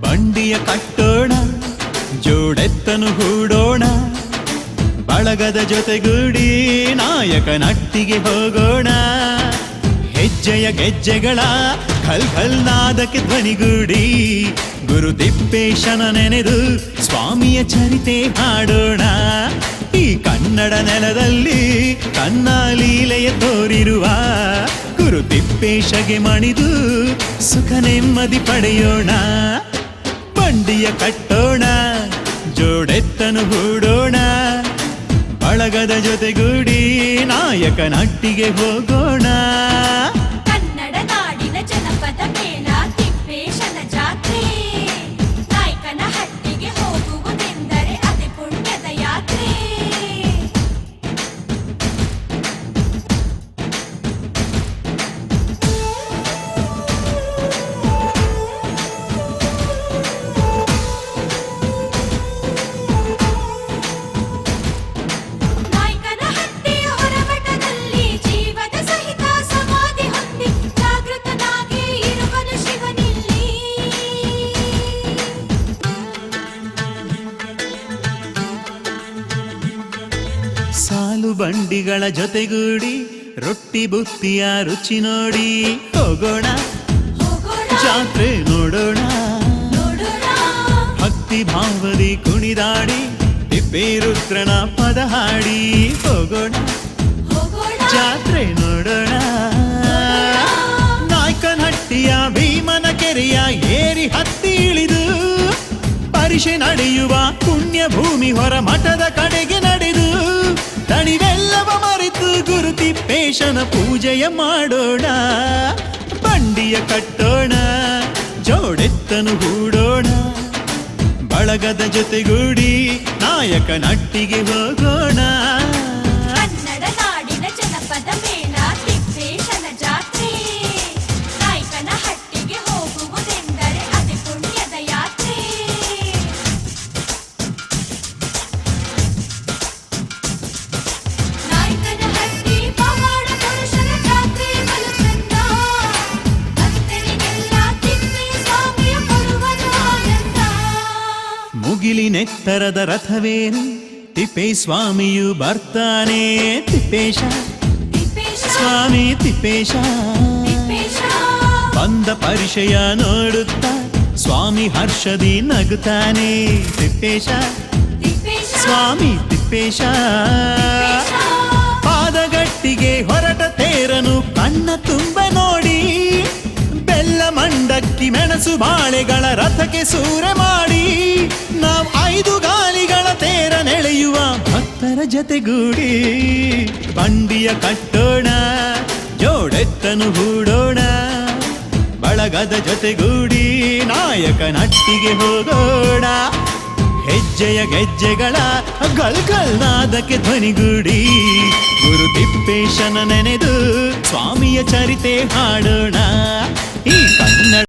ಬಂಡಿಯ ಕಟ್ಟೋಣ, ಜೋಡೆತ್ತನು ಹೂಡೋಣ, ಬಳಗದ ಜೊತೆಗೂಡಿ ನಾಯಕನಟ್ಟಿಗೆ ಹೋಗೋಣ. ಹೆಜ್ಜೆಯ ಗೆಜ್ಜೆಗಳ ಖಲ್ ಖಲ್ ನಾದಕ್ಕೆ ಧ್ವನಿಗೂಡಿ ಗುರು ತಿಪ್ಪೇಶನ ನೆನೆದು ಸ್ವಾಮಿಯ ಚರಿತೆ ಹಾಡೋಣ. ಈ ಕನ್ನಡ ನೆಲದಲ್ಲಿ ತನ್ನ ಲೀಲೆಯ ತೋರಿರುವ ಗುರು ತಿಪ್ಪೇಶಗೆ ಮಣಿದು ಸುಖ ನೆಮ್ಮದಿ ಪಡೆಯೋಣ. ಬಂಡಿಯ ಕಟ್ಟೋಣ, ಜೋಡೆತ್ತನು ಹೂಡೋಣ, ಬಳಗದ ಜೊತೆಗೂಡಿ ನಾಯಕನಟ್ಟಿಗೆ ಹೋಗೋಣ. ಕನ್ನಡ ನಾಡಿನ ಜನಪದ ಮೇಳ ತಿಪ್ಪೇಶನ ಜಾತ್ರೆ, ನಾಯಕನ ಹಟ್ಟಿಗೆ ಹೋಗುವುದೆಂದರೆ ಅದೇ ಪುಣ್ಯದ ಯಾತ್ರೆ. ಸಾಲು ಬಂಡಿಗಳ ಜೊತೆಗೂಡಿ ರೊಟ್ಟಿ ಬುತ್ತಿಯ ರುಚಿ ನೋಡಿ ಹೋಗೋಣ, ಜಾತ್ರೆ ನೋಡೋಣ. ಭಕ್ತಿ ಭಾವದಿ ಕುಣಿದಾಡಿ ತಿಪ್ಪೇರುದ್ರನ ಪದ ಹಾಡಿ ಹೋಗೋಣ, ಜಾತ್ರೆ ನೋಡೋಣ. ನಾಯಕನಹಟ್ಟಿಯ ಭೀಮನ ಕೆರೆಯ ಏರಿ ಹತ್ತಿ ಇಳಿದು ಪರಿಷೆ ನಡೆಯುವ ಪುಣ್ಯ ಭೂಮಿ ಹೊರ ಮಠದ ಕಡೆಗೆ ನಡೆದು ದಣಿವೆಲ್ಲವ ಮರೆತು ಗುರು ತಿಪ್ಪೇಶನ ಪೂಜೆಯ ಮಾಡೋಣ. ಬಂಡಿಯ ಕಟ್ಟೋಣ, ಜೋಡೆತ್ತನು ಹೂಡೋಣ, ಬಳಗದ ಜೊತೆಗೂಡಿ ನಾಯಕನಟ್ಟಿಗೆ ಹೋಗೋಣ. ಕನ್ನಡ ನಾಡಿನ ಜನಪದ ಮೇಳ ತಿಪ್ಪೇಶನ ಜಾತ್ರೆ, ನಾಯಕನ ಹಟ್ಟಿಗೆ ಹೋಗುವುದೆಂದರೆ ಅದೇ ಪುಣ್ಯದ ಯಾತ್ರೆ. ನಾಯಕನ ಹಟ್ಟಿ ಪವಾಡ ಪುರುಷನ ಜಾತ್ರೆ ಬಲು ಚಂದ, ಭಕ್ತರಿಗೆಲ್ಲ ತಿಪ್ಪೇ ಸ್ವಾಮಿಯ ಕೊಡುವುದು ಆನಂದ. ಮುಗಿಲಿನೆತ್ತರದ ರಥವೇನು ತಿಪ್ಪೇ ಸ್ವಾಮಿಯು ಬರ್ತಾನೆ. ತಿಪ್ಪೇಶ ಸ್ವಾಮಿ ತಿಪ್ಪೇಶ ಬಂದ ಪರಿಚಯ ನೋಡುತ್ತ ಸ್ವಾಮಿ ಹರ್ಷದಿ ನಗುತ್ತಾನೆ. ತಿಪ್ಪೇಶ ಸ್ವಾಮಿ ತಿಪ್ಪೇಶ ಪಾದಗಟ್ಟಿಗೆ ಹೊರಟ ತೇರನು ಕಣ್ಣ ತುಂಬ ನೋಡಿ ಬೆಲ್ಲ ಮಂಡಕ್ಕಿ ಮೆಣಸು ಬಾಳೆಗಳ ರಥಕ್ಕೆ ಸೂರೆ ಮಾಡಿ ನಾವು 5 ಗಾಲಿಗಳ ತೇರ ನೆಳೆಯುವ ಭಕ್ತರ ಜೊತೆಗೂಡಿ ಬಂಡಿಯ ಕಟ್ಟೋಣ, ಜೋಡೆತ್ತನು ಹೂಡೋಣ, ಬಳಗದ ಜೊತೆಗೂಡಿ ನಾಯಕನಟ್ಟಿಗೆ ಹೋಗೋಣ. ಹೆಜ್ಜೆಯ ಗೆಜ್ಜೆಗಳ ಗಲ್ ಗಲ್ ನಾದಕ್ಕೆ ಧ್ವನಿಗೂಡಿ ಗುರು ತಿಪ್ಪೇಶನ ನೆನೆದು ಸ್ವಾಮಿಯ ಚರಿತೆ ಹಾಡೋಣ. ಈ ಕನ್ನಡ